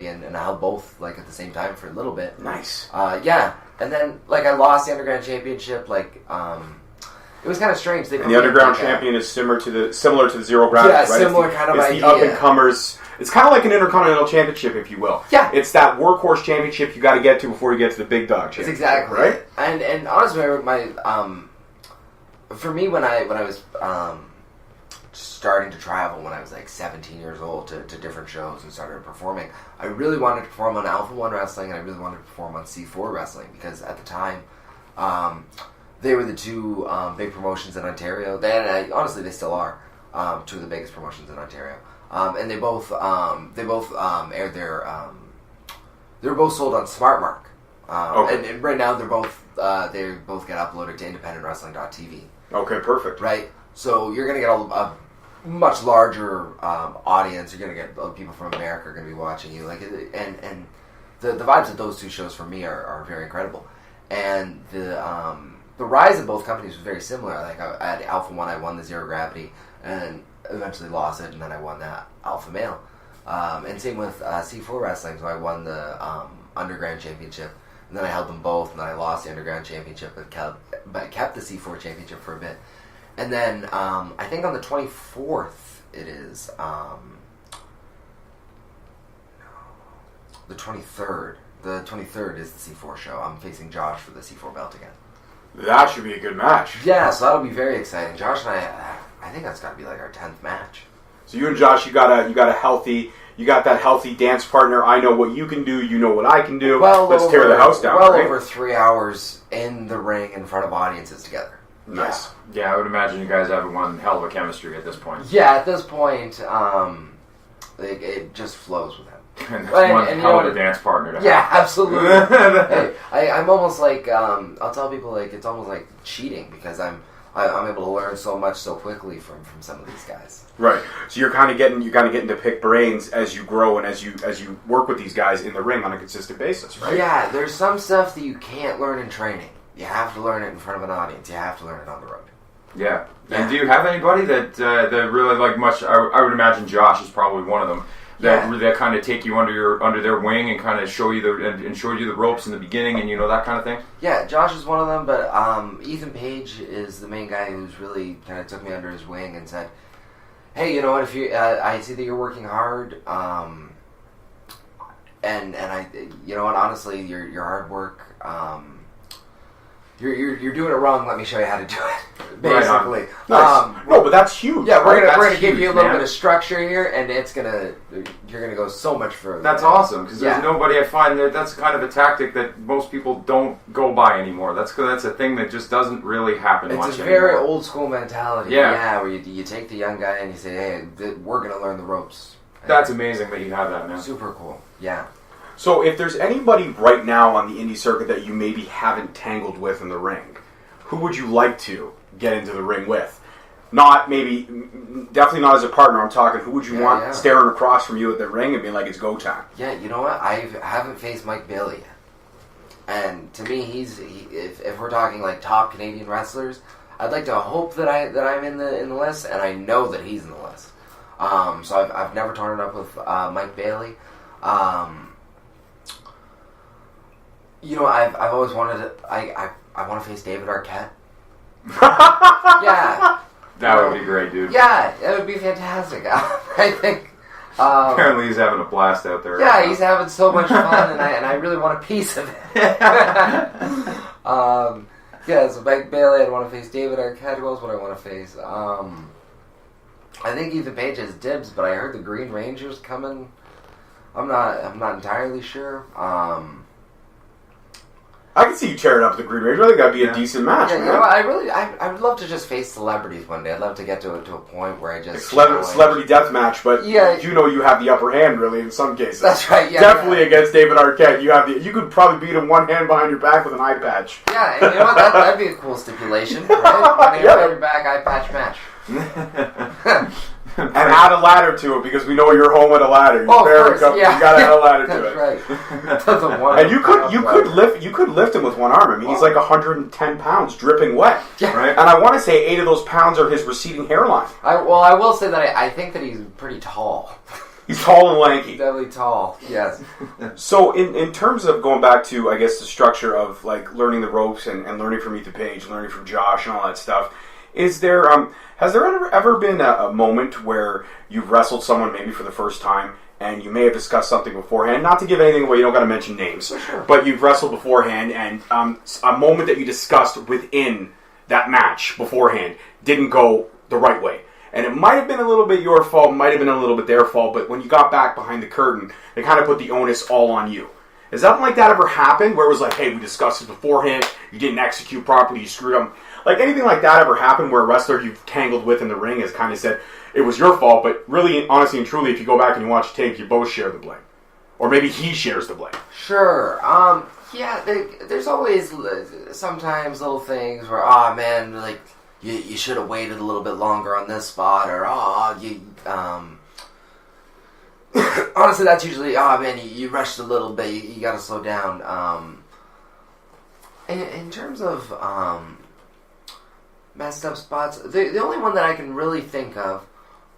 and I held both like at the same time for a little bit. Nice. Yeah, and then like I lost the Underground Championship. Like it was kind of strange. And the Underground Champion is similar to the Zero Gravity. Yeah, right? similar kind of idea. It's the up and comers. It's kind of like an Intercontinental Championship, if you will. Yeah. It's that workhorse championship you got to get to before you get to the big dog championship. Exactly right. And honestly, for me when I was starting to travel when I was like 17 years old to different shows and started performing, I really wanted to perform on Alpha One Wrestling and I really wanted to perform on C4 Wrestling because at the time they were the two big promotions in Ontario. Honestly, they still are two of the biggest promotions in Ontario. And they both aired their they were both sold on SmartMark. Okay. And right now they both get uploaded to independentwrestling.tv. Okay, perfect. Right, so you're gonna get a much larger audience. You're gonna get people from America are gonna be watching you. Like, and the vibes of those two shows for me are very incredible. And the rise of both companies was very similar. Like at Alpha One, I won the Zero Gravity, and eventually lost it, and then I won that Alpha Male. And same with C4 Wrestling. So I won the Underground Championship. And then I held them both, and then I lost the Underground Championship, but kept the C4 Championship for a bit. And then I think on the 24th it is the 23rd. The 23rd is the C4 show. I'm facing Josh for the C4 belt again. That should be a good match. Yeah, so that'll be very exciting. Josh and I think that's got to be like our 10th match. So you and Josh, you got that healthy dance partner. I know what you can do. You know what I can do. Let's tear the house down. Right? Over 3 hours in the ring in front of audiences together. Nice. Yeah, I would imagine you guys have one hell of a chemistry at this point. Yeah, at this point, it just flows with him. And that's one hell of a dance partner to have. Yeah, absolutely. Hey, I'm almost like I'll tell people like it's almost like cheating because I'm able to learn so much so quickly from some of these guys. Right. So you're kind of getting to pick brains as you grow and as you work with these guys in the ring on a consistent basis, right? Yeah, there's some stuff that you can't learn in training. You have to learn it in front of an audience. You have to learn it on the road. Yeah. And do you have anybody that really like much? I would imagine Josh is probably one of them. That kind of take you under their wing and kind of show you the ropes in the beginning and that kind of thing. Yeah, Josh is one of them, but Ethan Page is the main guy who's really kind of took me under his wing and said, "Hey, you know what? If you, I see that you're working hard, and I, you know what? Honestly, your hard work, you're doing it wrong. Let me show you how to do it." Basically, nice. No, but that's huge. Yeah, we're gonna give you a little bit of structure here, and you're gonna go so much further. That's awesome because there's nobody. I find that's kind of a tactic that most people don't go by anymore. That's a thing that just doesn't really happen. It's much a very anymore. old school mentality. Yeah, where you take the young guy and you say, "Hey, we're gonna learn the ropes." That's amazing that you have that, man. Super cool. Yeah. So if there's anybody right now on the indie circuit that you maybe haven't tangled with in the ring, who would you like to get into the ring with? Definitely not as a partner. I'm talking, who would you want staring across from you at the ring and being like, it's go time? Yeah, you know what? I haven't faced Mike Bailey yet. And to me, if we're talking like top Canadian wrestlers, I'd like to hope that I'm in the list, and I know that he's in the list. So I've never torn it up with Mike Bailey. I've always wanted to. I want to face David Arquette. Yeah, that would be great, dude. Yeah, that would be fantastic. I think. Apparently, he's having a blast out there. Yeah, he's having so much fun, and I really want a piece of it. So Mike Bailey, I'd want to face David Arquette. Who else would I want to face? I think Ethan Page has dibs, but I heard the Green Ranger's coming. I'm not entirely sure. I can see you tearing up the Green Ranger. I think that'd be a decent match, man. I would love to just face celebrities one day. I'd love to get to a point where I just... Celebrity death match, but you have the upper hand, really, in some cases. That's right, yeah. Definitely against David Arquette. You could probably beat him one hand behind your back with an eye patch. Yeah, and you know what? That'd be a cool stipulation, right? One hand behind your back, eye patch match. And add a ladder to it because we know you're home with a ladder. You gotta add a ladder to it. That's right. And you could lift him with one arm. I mean, he's like 110 pounds, dripping wet. Yeah. Right? And I want to say 8 of those pounds are his receding hairline. I will say that I think that he's pretty tall. He's tall and lanky. Definitely tall. Yes. So in terms of going back to, I guess, the structure of like learning the ropes and learning from Ethan Page, learning from Josh and all that stuff, is there has there ever been a moment where you've wrestled someone maybe for the first time and you may have discussed something beforehand? Not to give anything away, you don't got to mention names, sure. But you've wrestled beforehand and a moment that you discussed within that match beforehand didn't go the right way. And it might have been a little bit your fault, might have been a little bit their fault, but when you got back behind the curtain, they kind of put the onus all on you. Has something like that ever happened, where it was like, hey, we discussed it beforehand, you didn't execute properly, you screwed up? Like, anything like that ever happened where a wrestler you've tangled with in the ring has kind of said, it was your fault, but really, honestly and truly, if you go back and you watch the tape, you both share the blame. Or maybe he shares the blame. Sure. Yeah, there's always sometimes little things where, man, like, you should have waited a little bit longer on this spot, or honestly, that's usually, man, you rushed a little bit, you gotta slow down. In terms of messed up spots, the only one that I can really think of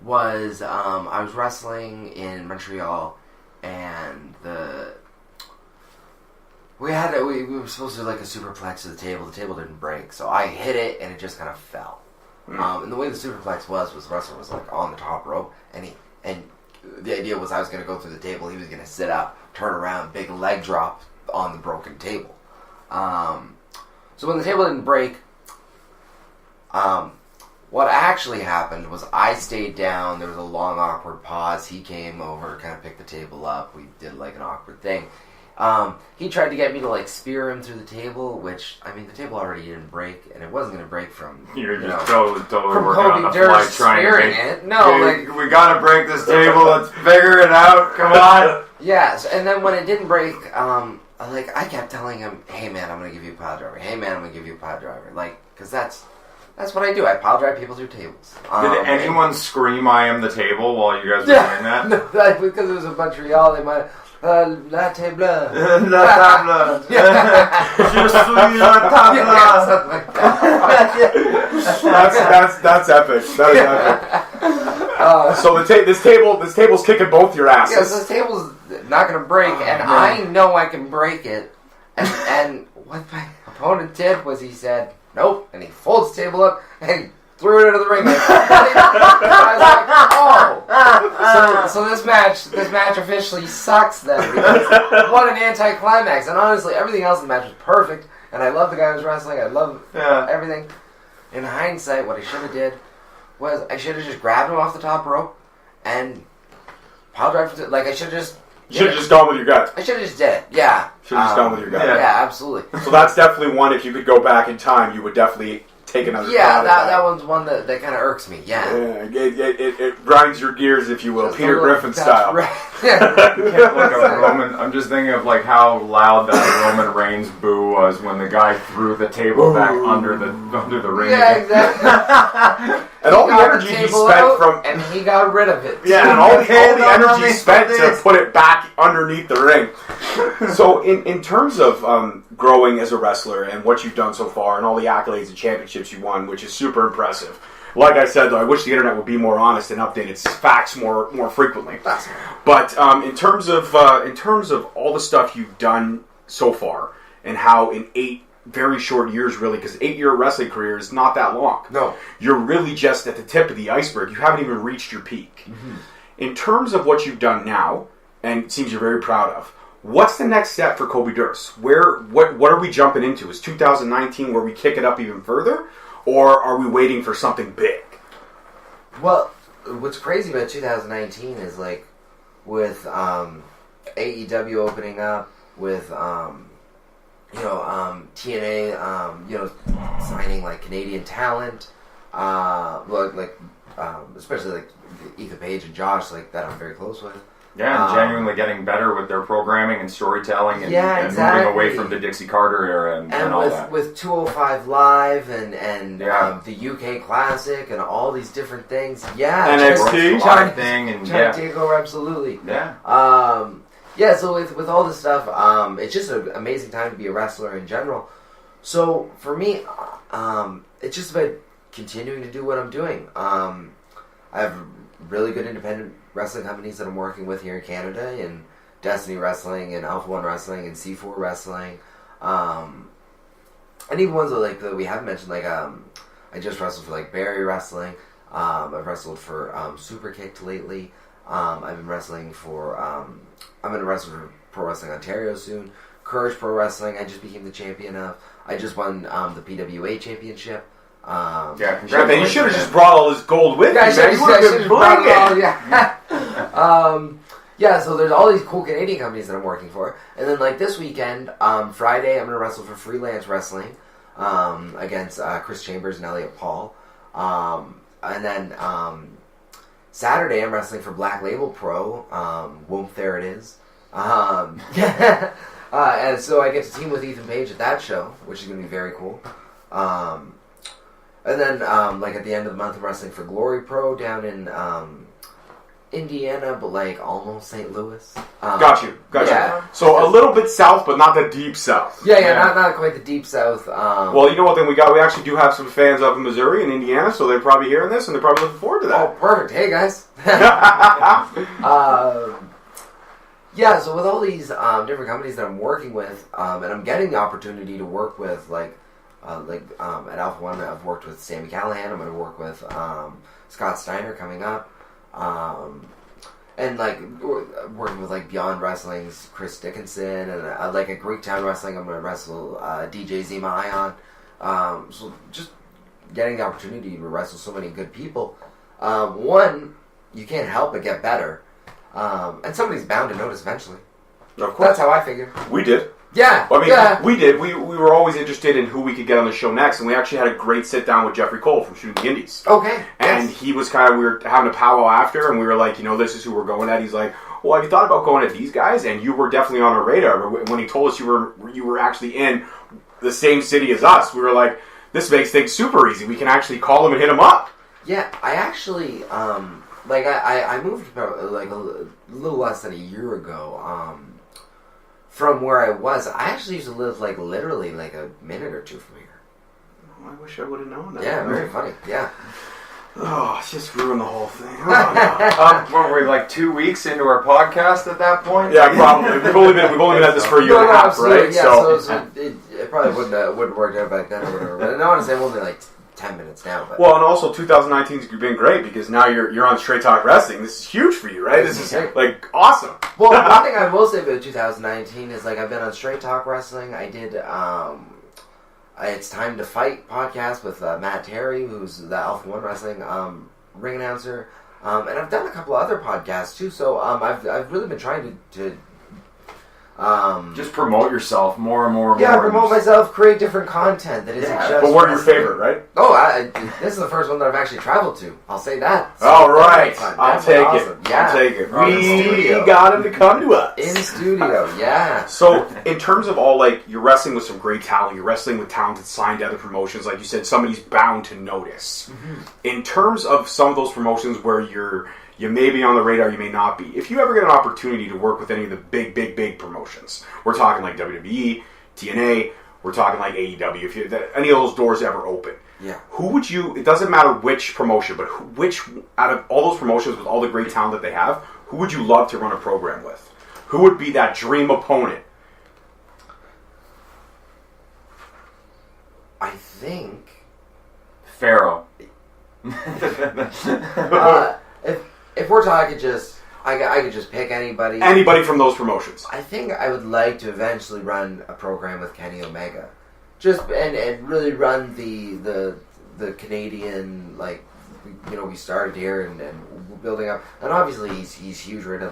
was I was wrestling in Montreal, and we were supposed to do like a superplex to the table. The table didn't break, so I hit it and it just kind of fell. And the way the superplex was the wrestler was like on the top rope, and the idea was I was going to go through the table. He was going to sit up, turn around, big leg drop on the broken table. So when the table didn't break, what actually happened was I stayed down. There was a long, awkward pause. He came over, kind of picked the table up. We did like an awkward thing. He tried to get me to like spear him through the table, which, I mean, the table already didn't break, and it wasn't going to break from totally from working on the fly Durst trying to spearing make it. No, we gotta break this table. Let's figure it out. Come on. Yes, and then when it didn't break, I kept telling him, "Hey man, I'm going to give you a pile driver. Hey man, I'm going to give you a pile driver." Like, because that's what I do. I pile drive people through tables. Did anyone scream, "I am the table," while you guys were doing that? No, because it was in Montreal, they might. La table. La table. Je suis la table. Yeah, something like that. That's epic. That is epic. So this table's kicking both your asses. Yeah, so this table's not going to break, and I know I can break it. And what my opponent did was he said, "Nope," and he folds the table up and threw it into the ring. I was like, oh. So this match officially sucks then, because what an anticlimax. And honestly, everything else in the match was perfect, and I love the guy who was wrestling. I love everything. In hindsight, what I should have did was I should have just grabbed him off the top rope and pile drive. Like, I should have just... You should have just gone with your gut. I should have just did it, yeah. Should have just gone with your gut. Yeah, absolutely. So that's definitely one, if you could go back in time, you would definitely take another shot at that one's one that kind of irks me, yeah. It grinds your gears, if you will, Just Peter Griffin style. Right. Like a Roman, I'm just thinking of like how loud that Roman Reigns boo was when the guy threw the table back under the ring. Yeah, exactly. And all the energy he spent and he got rid of it. Yeah, and all the energy spent to put it back underneath the ring. So in terms of growing as a wrestler and what you've done so far and all the accolades and championships you won, which is super impressive. Like I said, though, I wish the internet would be more honest and update its facts more frequently. But in terms of all the stuff you've done so far and how in 8 very short years, really, because 8-year wrestling career is not that long. No. You're really just at the tip of the iceberg. You haven't even reached your peak. Mm-hmm. In terms of what you've done now, and it seems you're very proud of, what's the next step for Kobe Durst? What are we jumping into? Is 2019 where we kick it up even further? Or are we waiting for something big? Well, what's crazy about 2019 is, like, with AEW opening up, with TNA, signing like Canadian talent, especially like Ethan Page and Josh, like that I'm very close with. Yeah, and genuinely getting better with their programming and storytelling, and, exactly. And moving away from the Dixie Carter era and all with, that. with 205 Live and the UK Classic and all these different things. Yeah, NXT thing and Takeover, absolutely. Yeah. So with all this stuff, it's just an amazing time to be a wrestler in general. So for me, it's just about continuing to do what I'm doing. I have really good independent wrestling companies that I'm working with here in Canada, in Destiny Wrestling, and Alpha One Wrestling, and C4 Wrestling, and even ones that we haven't mentioned, I just wrestled for Barry Wrestling. I've wrestled for Super Kicked lately. I've been wrestling for. I'm going to wrestle for Pro Wrestling Ontario soon. Courage Pro Wrestling. I just became the champion of. I just won the PWA championship. Yeah, congrats. Man, you should have just brought all this gold with you, man. You would have been blinking. Yeah, so there's all these cool Canadian companies that I'm working for. And then, this weekend, Friday, I'm going to wrestle for Freelance Wrestling against Chris Chambers and Elliot Paul. And then Saturday, I'm wrestling for Black Label Pro. Whoomp, there it is. And so I get to team with Ethan Page at that show, which is going to be very cool. And then, at the end of the month, I'm wrestling for Glory Pro down in Indiana, but almost St. Louis. Got you. Yeah. So a little bit south, but not the deep south. Yeah. Not quite the deep south. Well, you know what? Then we actually do have some fans up in Missouri and Indiana, so they're probably hearing this and they're probably looking forward to that. Oh, perfect. Hey, guys. Yeah. So with all these different companies that I'm working with, and I'm getting the opportunity to work with at Alpha One, I've worked with Sammy Callahan. I'm going to work with Scott Steiner coming up. And working with Beyond Wrestling's Chris Dickinson, and at Greektown Wrestling, I'm going to wrestle DJ Zima Ion. So just getting the opportunity to wrestle so many good people. One, you can't help but get better, and somebody's bound to notice eventually. Of course, that's how I figure. We did. Yeah, we did. We were always interested in who we could get on the show next, and we actually had a great sit down with Jeffrey Cole from Shooting the Indies. Okay. And he was we were having a powwow after, and we were like, this is who we're going at. He's like, well, have you thought about going at these guys? And you were definitely on our radar. When he told us you were actually in the same city as us, we were like, this makes things super easy. We can actually call him and hit him up. Yeah, I actually, I moved about, a little less than a year ago, from where I was. I actually used to live literally a minute or two from here. Oh, I wish I would have known that. Yeah, very funny. Yeah. Oh, it's just ruined the whole thing. Oh, no. What were we 2 weeks into our podcast at that point? Yeah, probably. We've only been at this for a year and a half, right? Yeah, so it probably wouldn't work out back then or whatever. But I want to say I'm only 10 minutes now. But. Well, and also 2019's been great because now you're on Straight Talk Wrestling. This is huge for you, right? This is awesome. Well, one thing I will say about 2019 is I've been on Straight Talk Wrestling. I did It's Time to Fight podcast with Matt Terry, who's the Alpha One Wrestling ring announcer, and I've done a couple other podcasts too. So I've really been trying to just promote yourself more and more. Yeah, promote myself, create different content that isn't just. But we're your favorite, right? Oh, this is the first one that I've actually traveled to. I'll say that. So all right, I'll take awesome. it. Yeah. I'll take it. We got him to come to us in studio. Yeah. So, in terms of all you're wrestling with some great talent, you're wrestling with talent that's signed to other promotions. Like you said, somebody's bound to notice. Mm-hmm. In terms of some of those promotions where you may be on the radar, you may not be. If you ever get an opportunity to work with any of the big promotions, we're talking WWE, TNA, we're talking AEW, if any of those doors ever open, who would you, it doesn't matter which promotion, but which, out of all those promotions with all the great talent that they have, who would you love to run a program with? Who would be that dream opponent? I think... Pharaoh. If we're talking I could just pick anybody. Anybody from those promotions. I think I would like to eventually run a program with Kenny Omega. And really run the Canadian, we started here and we're building up. And obviously he's huge right now,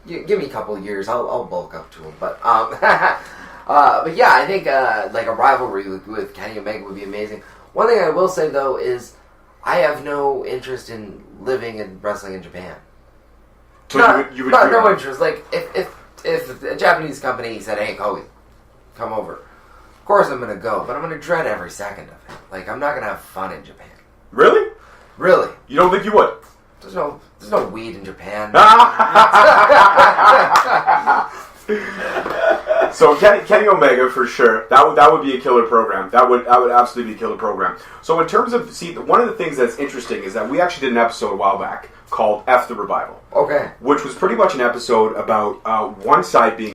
give me a couple of years, I'll bulk up to him. But, but yeah, I think, a rivalry with Kenny Omega would be amazing. One thing I will say, though, is I have no interest in living and wrestling in Japan. So you would no interest. If a Japanese company said, "Hey, Kobe, come over," of course I'm going to go, but I'm going to dread every second of it. I'm not going to have fun in Japan. Really? Really? You don't think you would? There's no weed in Japan. So Kenny Omega for sure. That would be a killer program. That would absolutely be a killer program. So in terms of one of the things that's interesting is that we actually did an episode a while back called F the Revival. Okay. Which was pretty much an episode about one side being